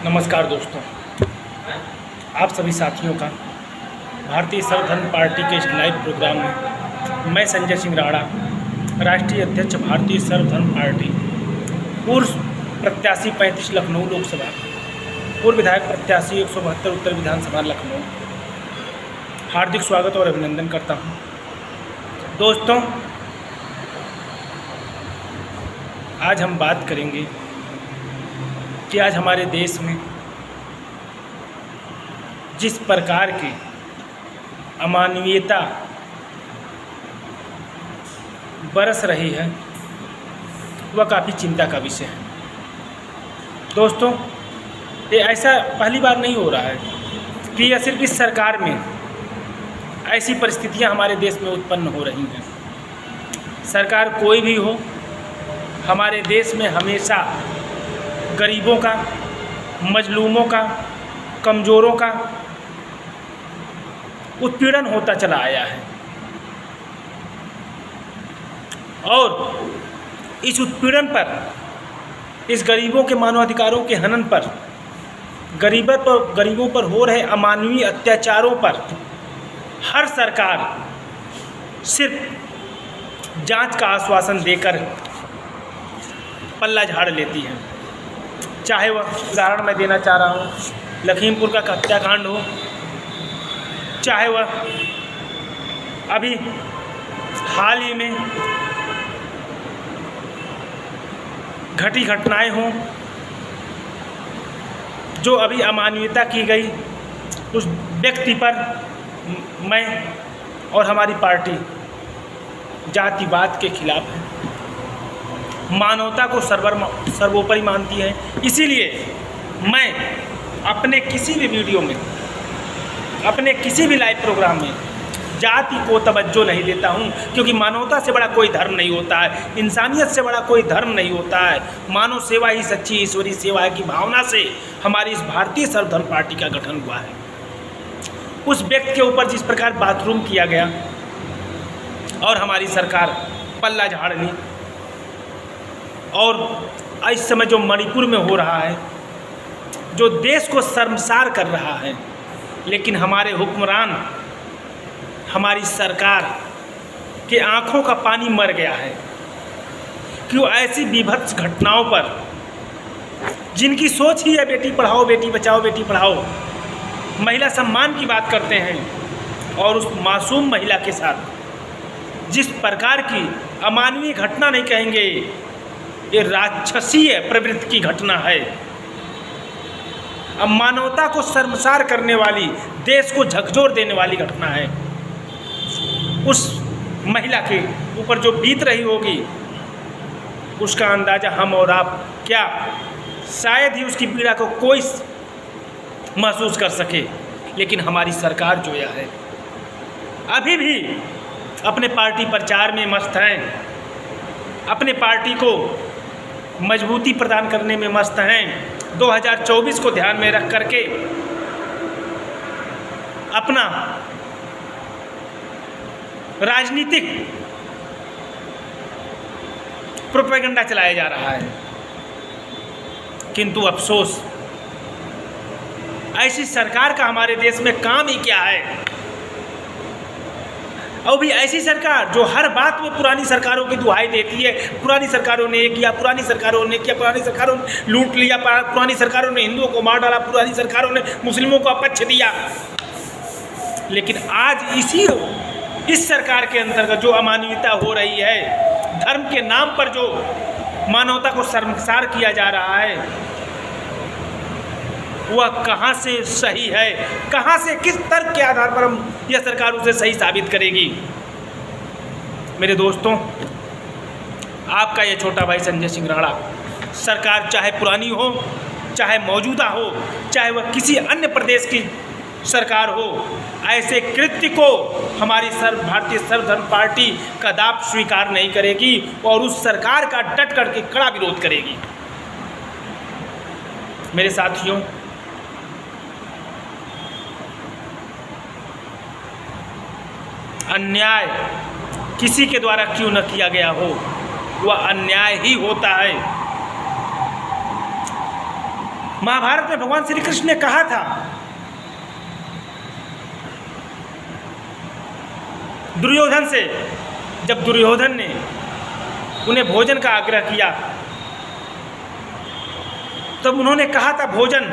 नमस्कार दोस्तों, आप सभी साथियों का भारतीय सर्वधर्म पार्टी के इस लाइव प्रोग्राम में मैं संजय सिंह राणा, राष्ट्रीय अध्यक्ष भारतीय सर्वधर्म पार्टी, पूर्व प्रत्याशी 35 लखनऊ लोकसभा, पूर्व विधायक प्रत्याशी 172 उत्तर विधानसभा लखनऊ, हार्दिक स्वागत और अभिनंदन करता हूं। दोस्तों, आज हम बात करेंगे कि आज हमारे देश में जिस प्रकार की अमानवीयता बरस रही है वह काफ़ी चिंता का विषय है। दोस्तों, ये ऐसा पहली बार नहीं हो रहा है कि यह सिर्फ इस सरकार में ऐसी परिस्थितियां हमारे देश में उत्पन्न हो रही हैं। सरकार कोई भी हो, हमारे देश में हमेशा गरीबों का, मजलूमों का, कमज़ोरों का उत्पीड़न होता चला आया है और इस उत्पीड़न पर, इस गरीबों के मानवाधिकारों के हनन पर, गरीबों पर हो रहे अमानवीय अत्याचारों पर हर सरकार सिर्फ जांच का आश्वासन देकर पल्ला झाड़ लेती है। चाहे वह उदाहरण मैं देना चाह रहा हूँ लखीमपुर का हत्याकांड हो, चाहे वह अभी हाल ही में घटी घटनाएं हों, जो अभी अमानवीयता की गई उस व्यक्ति पर मैं और हमारी पार्टी जातिवाद के खिलाफ है, मानवता को सर्वोपरि मानती है। इसीलिए मैं अपने किसी भी वीडियो में, अपने किसी भी लाइव प्रोग्राम में जाति को तवज्जो नहीं देता हूं, क्योंकि मानवता से बड़ा कोई धर्म नहीं होता है, इंसानियत से बड़ा कोई धर्म नहीं होता है। मानव सेवा ही सच्ची ईश्वरीय सेवा है की भावना से हमारी इस भारतीय सर्वधर्म पार्टी का गठन हुआ है। उस व्यक्ति के ऊपर जिस प्रकार बाथरूम किया गया और हमारी सरकार पल्ला झाड़ ली, और इस समय जो मणिपुर में हो रहा है, जो देश को शर्मसार कर रहा है, लेकिन हमारे हुक्मरान, हमारी सरकार के आंखों का पानी मर गया है। क्यों ऐसी बीभत्स घटनाओं पर, जिनकी सोच ही है बेटी पढ़ाओ बेटी बचाओ बेटी पढ़ाओ, महिला सम्मान की बात करते हैं, और उस मासूम महिला के साथ जिस प्रकार की अमानवीय घटना नहीं कहेंगे, ये राक्षसीय प्रवृत्ति की घटना है, अब मानवता को शर्मसार करने वाली, देश को झकझोर देने वाली घटना है। उस महिला के ऊपर जो बीत रही होगी, उसका अंदाज़ा हम और आप क्या शायद ही उसकी पीड़ा को कोई महसूस कर सके। लेकिन हमारी सरकार जो यह है, अभी भी अपने पार्टी प्रचार में मस्त हैं, अपने पार्टी को मजबूती प्रदान करने में मस्त हैं। 2024 को ध्यान में रख करके अपना राजनीतिक प्रोपेगेंडा चलाया जा रहा है। किंतु अफसोस, ऐसी सरकार का हमारे देश में काम ही क्या है। और भी ऐसी सरकार जो हर बात में पुरानी सरकारों की दुहाई देती है, पुरानी सरकारों ने ये किया, पुरानी सरकारों ने किया, पुरानी सरकारों ने लूट लिया, पुरानी सरकारों ने हिंदुओं को मार डाला, पुरानी सरकारों ने मुस्लिमों को अपच्छ दिया। लेकिन आज इस सरकार के अंतर्गत जो अमानवीयता हो रही है, धर्म के नाम पर जो मानवता को शर्मसार किया जा रहा है, वह कहाँ से सही है, कहाँ से, किस तर्क के आधार पर हम यह सरकार उसे सही साबित करेगी। मेरे दोस्तों, आपका यह छोटा भाई संजय सिंह राणा, सरकार चाहे पुरानी हो, चाहे मौजूदा हो, चाहे वह किसी अन्य प्रदेश की सरकार हो, ऐसे कृत्य को हमारी भारतीय सर्वधर्म पार्टी कदाप स्वीकार नहीं करेगी और उस सरकार का डट करके कड़ा विरोध करेगी। मेरे साथियों, अन्याय किसी के द्वारा क्यों न किया गया हो, वह अन्याय ही होता है। महाभारत में भगवान श्री कृष्ण ने कहा था, दुर्योधन से, जब दुर्योधन ने उन्हें भोजन का आग्रह किया, तब उन्होंने कहा था भोजन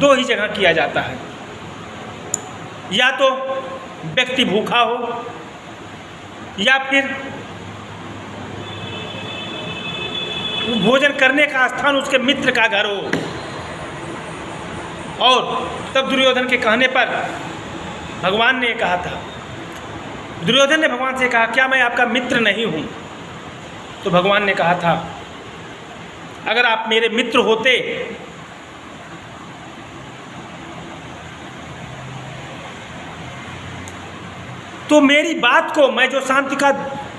2 ही जगह किया जाता है, या तो व्यक्ति भूखा हो या फिर भोजन करने का स्थान उसके मित्र का घर हो। और तब दुर्योधन के कहने पर भगवान ने कहा था, दुर्योधन ने भगवान से कहा, क्या मैं आपका मित्र नहीं हूँ? तो भगवान ने कहा था, अगर आप मेरे मित्र होते तो मेरी बात को, मैं जो शांति का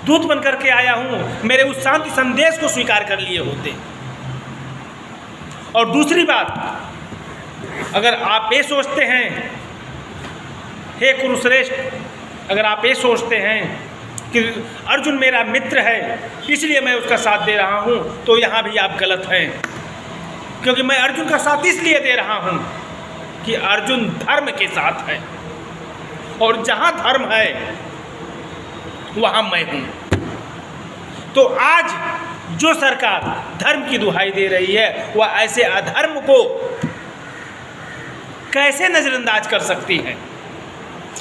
दूत बन करके आया हूँ, मेरे उस शांति संदेश को स्वीकार कर लिए होते। और दूसरी बात, अगर आप ये सोचते हैं, हे कुरुश्रेष्ठ, अगर आप ये सोचते हैं कि अर्जुन मेरा मित्र है इसलिए मैं उसका साथ दे रहा हूँ, तो यहाँ भी आप गलत हैं। क्योंकि मैं अर्जुन का साथ इसलिए दे रहा हूँ कि अर्जुन धर्म के साथ है, और जहाँ धर्म है वहाँ मैं हूँ। तो आज जो सरकार धर्म की दुहाई दे रही है, वह ऐसे अधर्म को कैसे नज़रअंदाज कर सकती है?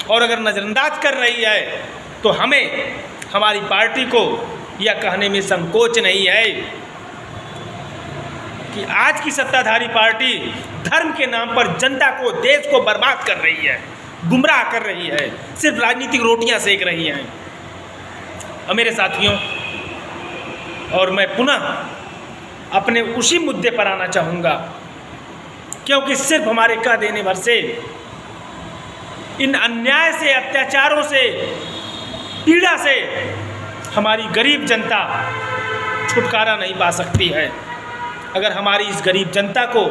और अगर नज़रअंदाज कर रही है तो हमें, हमारी पार्टी को यह कहने में संकोच नहीं है कि आज की सत्ताधारी पार्टी धर्म के नाम पर जनता को, देश को बर्बाद कर रही है, गुमराह कर रही है, सिर्फ राजनीतिक रोटियां सेक रही हैं। और मेरे साथियों, और मैं पुनः अपने उसी मुद्दे पर आना चाहूँगा, क्योंकि सिर्फ हमारे कह देने भर से, इन अन्याय से, अत्याचारों से, पीड़ा से हमारी गरीब जनता छुटकारा नहीं पा सकती है। अगर हमारी इस गरीब जनता को,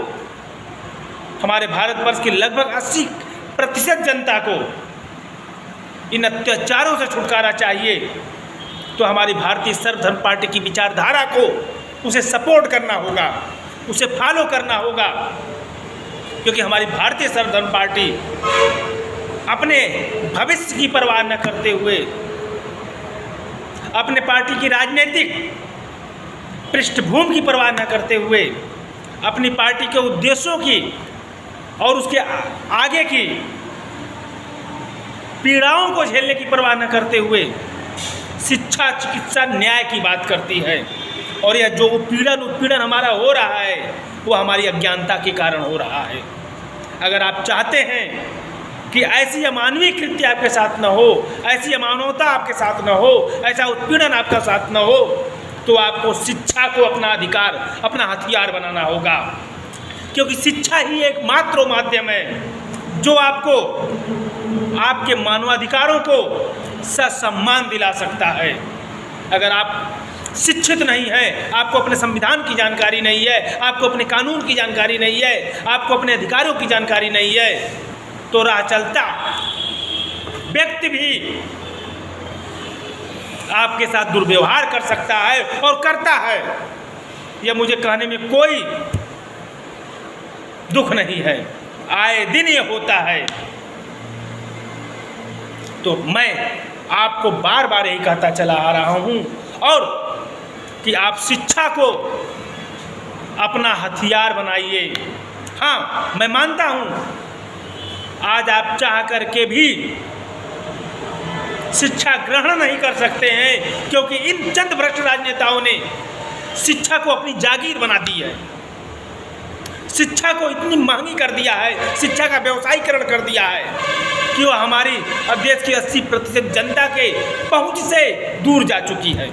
हमारे भारतवर्ष की लगभग 80% जनता को इन अत्याचारों से छुटकारा चाहिए, तो हमारी भारतीय सर्वधर्म पार्टी की विचारधारा को उसे सपोर्ट करना होगा, उसे फॉलो करना होगा। क्योंकि हमारी भारतीय सर्वधर्म पार्टी अपने भविष्य की परवाह न करते हुए, अपने पार्टी की राजनीतिक पृष्ठभूमि की परवाह न करते हुए, अपनी पार्टी के उद्देश्यों की और उसके आगे की पीड़ाओं को झेलने की परवाह न करते हुए शिक्षा, चिकित्सा, न्याय की बात करती है। और यह जो उत्पीड़न हमारा हो रहा है, वो हमारी अज्ञानता के कारण हो रहा है। अगर आप चाहते हैं कि ऐसी अमानवीय कृत्य आपके साथ न हो, ऐसी अमानवता आपके साथ न हो, ऐसा उत्पीड़न आपका साथ न हो, तो आपको शिक्षा को अपना अधिकार, अपना हथियार बनाना होगा। क्योंकि शिक्षा ही एकमात्र माध्यम है जो आपको आपके मानवाधिकारों को ससम्मान दिला सकता है। अगर आप शिक्षित नहीं है, आपको अपने संविधान की जानकारी नहीं है, आपको अपने कानून की जानकारी नहीं है, आपको अपने अधिकारों की जानकारी नहीं है, तो राह चलता व्यक्ति भी आपके साथ दुर्व्यवहार कर सकता है और करता है। यह मुझे कहने में कोई दुख नहीं है, आए दिन ये होता है। तो मैं आपको बार बार यही कहता चला आ रहा हूँ, और कि आप शिक्षा को अपना हथियार बनाइए। हाँ, मैं मानता हूँ आज आप चाह करके भी शिक्षा ग्रहण नहीं कर सकते हैं, क्योंकि इन चंद भ्रष्ट राजनेताओं ने शिक्षा को अपनी जागीर बना दी है, शिक्षा को इतनी महंगी कर दिया है, शिक्षा का व्यवसायीकरण कर दिया है कि वह हमारी देश की 80% जनता के पहुंच से दूर जा चुकी है।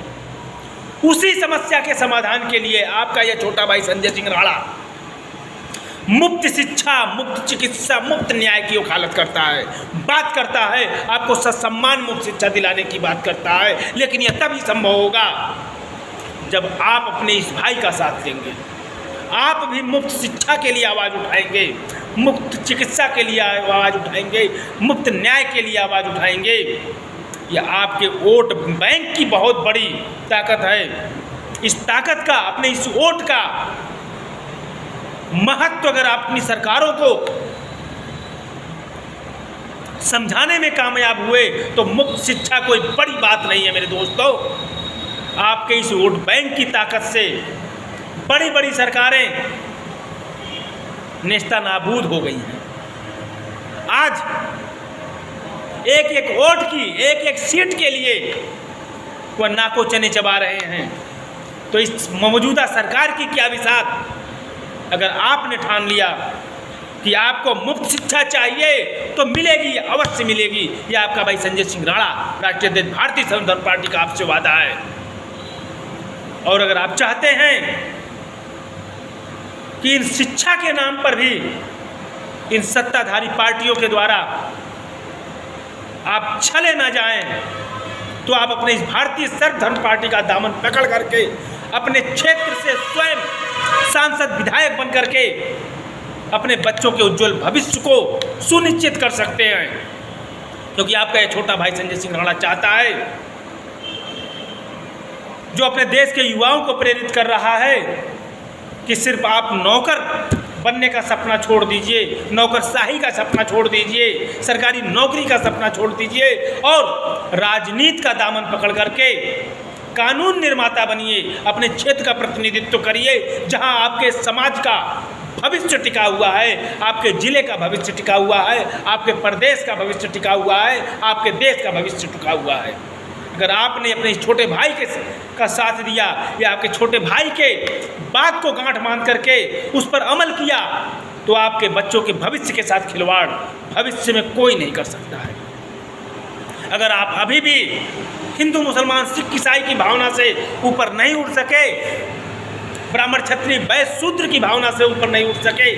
उसी समस्या के समाधान के लिए आपका यह छोटा भाई संजय सिंह राणा मुफ्त शिक्षा, मुफ्त चिकित्सा, मुफ्त न्याय की वकालत करता है, बात करता है, आपको ससम्मान मुफ्त शिक्षा दिलाने की बात करता है। लेकिन यह तभी संभव होगा जब आप अपने इस भाई का साथ देंगे, आप भी मुफ्त शिक्षा के लिए आवाज़ उठाएंगे, मुफ्त चिकित्सा के लिए आवाज़ उठाएंगे, मुफ्त न्याय के लिए आवाज़ उठाएंगे। यह आपके वोट बैंक की बहुत बड़ी ताकत है। इस ताकत का, अपने इस वोट का महत्व अगर आप अपनी सरकारों को समझाने में कामयाब हुए तो मुफ्त शिक्षा कोई बड़ी बात नहीं है मेरे दोस्तों। आपके इस वोट बैंक की ताकत से बड़ी बड़ी सरकारें नेस्ता नाबूद हो गई हैं। आज एक एक वोट की, एक एक सीट के लिए वह नाको चने चबा रहे हैं। तो इस मौजूदा सरकार की क्या विसात, अगर आपने ठान लिया कि आपको मुफ्त शिक्षा चाहिए तो मिलेगी, अवश्य मिलेगी। यह आपका भाई संजय सिंह राणा, राष्ट्रीय अध्यक्ष भारतीय संविधान पार्टी का आपसे वादा है। और अगर आप चाहते हैं कि इन शिक्षा के नाम पर भी इन सत्ताधारी पार्टियों के द्वारा आप छले ना जाएं, तो आप अपने इस भारतीय सर्वधर्म पार्टी का दामन पकड़ करके अपने क्षेत्र से स्वयं सांसद विधायक बन करके अपने बच्चों के उज्जवल भविष्य को सुनिश्चित कर सकते हैं। क्योंकि आपका ये छोटा भाई संजय सिंह राणा चाहता है, जो अपने देश के युवाओं को प्रेरित कर रहा है कि सिर्फ आप नौकर बनने का सपना छोड़ दीजिए, नौकरशाही का सपना छोड़ दीजिए, सरकारी नौकरी का सपना छोड़ दीजिए और राजनीति का दामन पकड़ करके कानून निर्माता बनिए, अपने क्षेत्र का प्रतिनिधित्व करिए, जहां आपके समाज का भविष्य टिका हुआ है, आपके जिले का भविष्य टिका हुआ है, आपके प्रदेश का भविष्य टिका हुआ है, आपके देश का भविष्य टिका हुआ है। अगर आपने अपने छोटे भाई का साथ दिया या आपके छोटे भाई के बात को गांठ बांध करके उस पर अमल किया, तो आपके बच्चों के भविष्य के साथ खिलवाड़ भविष्य में कोई नहीं कर सकता है। अगर आप अभी भी हिंदू मुसलमान सिख ईसाई की भावना से ऊपर नहीं उठ सके, ब्राह्मण क्षत्रिय वैश्य शूद्र की भावना से ऊपर नहीं उठ सके,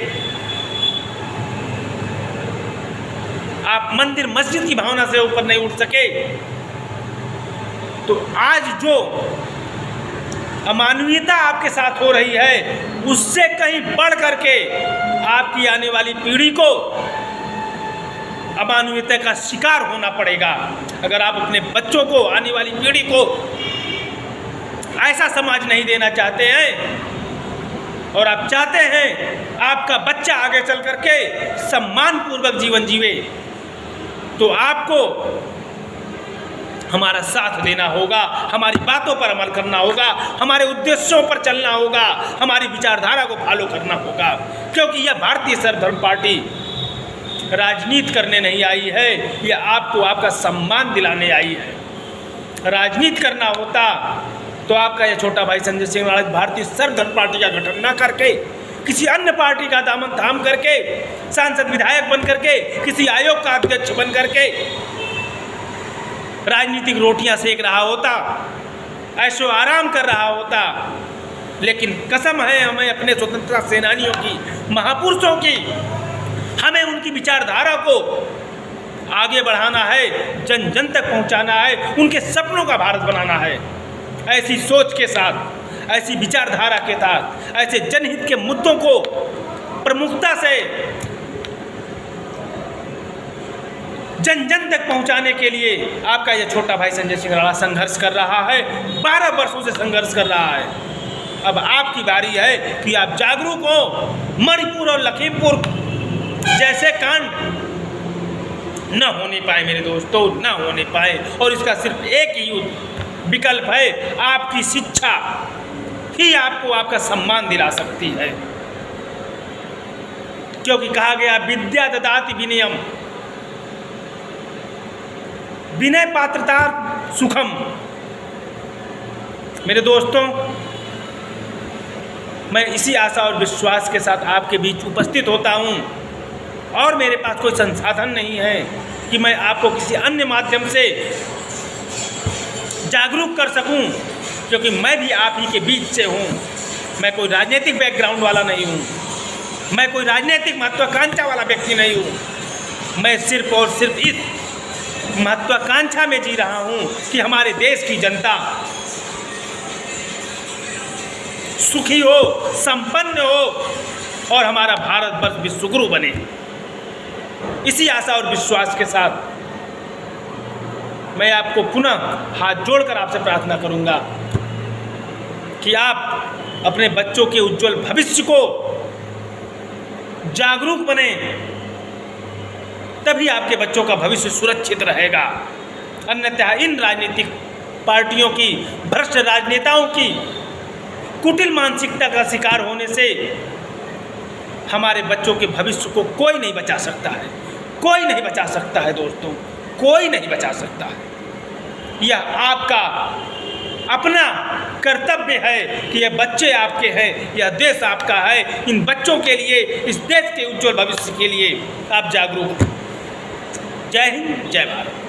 आप मंदिर मस्जिद की भावना से ऊपर नहीं उठ सके, तो आज जो अमानवीयता आपके साथ हो रही है उससे कहीं बढ़ करके आपकी आने वाली पीढ़ी को अमानवीयता का शिकार होना पड़ेगा। अगर आप अपने बच्चों को, आने वाली पीढ़ी को ऐसा समाज नहीं देना चाहते हैं और आप चाहते हैं आपका बच्चा आगे चल करके सम्मानपूर्वक जीवन जीवे, तो आपको हमारा साथ देना होगा, हमारी बातों पर अमल करना होगा, हमारे उद्देश्यों पर चलना होगा, हमारी विचारधारा को फॉलो करना होगा। क्योंकि यह भारतीय सर्वधर्म पार्टी राजनीति करने नहीं आई है, यह आपको आपका सम्मान दिलाने आई है। राजनीति करना होता तो आपका यह छोटा भाई संजय सिंह राणा भारतीय सर्वधर्म पार्टी का गठन न करके किसी अन्य पार्टी का दामन थाम करके सांसद विधायक बन करके किसी आयोग का अध्यक्ष बन करके राजनीतिक रोटियां सेक रहा होता, ऐशो आराम कर रहा होता। लेकिन कसम है हमें अपने स्वतंत्रता सेनानियों की, महापुरुषों की, हमें उनकी विचारधारा को आगे बढ़ाना है, जन जन तक पहुंचाना है, उनके सपनों का भारत बनाना है। ऐसी सोच के साथ, ऐसी विचारधारा के साथ, ऐसे जनहित के मुद्दों को प्रमुखता से जन जन तक पहुंचाने के लिए आपका यह छोटा भाई संजय सिंह राणा संघर्ष कर रहा है, 12 वर्षों से संघर्ष कर रहा है। अब आपकी बारी है कि आप जागरूक हो। मणिपुर और लखीमपुर जैसे कांड न होने पाए मेरे दोस्तों, न होने पाए। और इसका सिर्फ एक ही विकल्प है, आपकी शिक्षा ही आपको आपका सम्मान दिला सकती है। क्योंकि कहा गया विद्या ददाति विनयम, विनय पात्रता सुखम। मेरे दोस्तों, मैं इसी आशा और विश्वास के साथ आपके बीच उपस्थित होता हूँ और मेरे पास कोई संसाधन नहीं है कि मैं आपको किसी अन्य माध्यम से जागरूक कर सकूं, क्योंकि मैं भी आप ही के बीच से हूं। मैं कोई राजनीतिक बैकग्राउंड वाला नहीं हूं, मैं कोई राजनीतिक महत्वाकांक्षा वाला व्यक्ति नहीं हूं। मैं सिर्फ और सिर्फ इस महत्वाकांक्षा में जी रहा हूं कि हमारे देश की जनता सुखी हो, संपन्न हो और हमारा भारतवर्ष विश्वगुरु बने। इसी आशा और विश्वास के साथ मैं आपको पुनः हाथ जोड़कर आपसे प्रार्थना करूंगा कि आप अपने बच्चों के उज्जवल भविष्य को जागरूक बने, तभी आपके बच्चों का भविष्य सुरक्षित रहेगा। अन्यथा इन राजनीतिक पार्टियों की, भ्रष्ट राजनेताओं की कुटिल मानसिकता का शिकार होने से हमारे बच्चों के भविष्य को कोई नहीं बचा सकता है, कोई नहीं बचा सकता है दोस्तों, कोई नहीं बचा सकता है। यह आपका अपना कर्तव्य है कि यह बच्चे आपके हैं, यह देश आपका है। इन बच्चों के लिए, इस देश के उज्जवल भविष्य के लिए आप जागरूक। जय हिंद, जय भारत।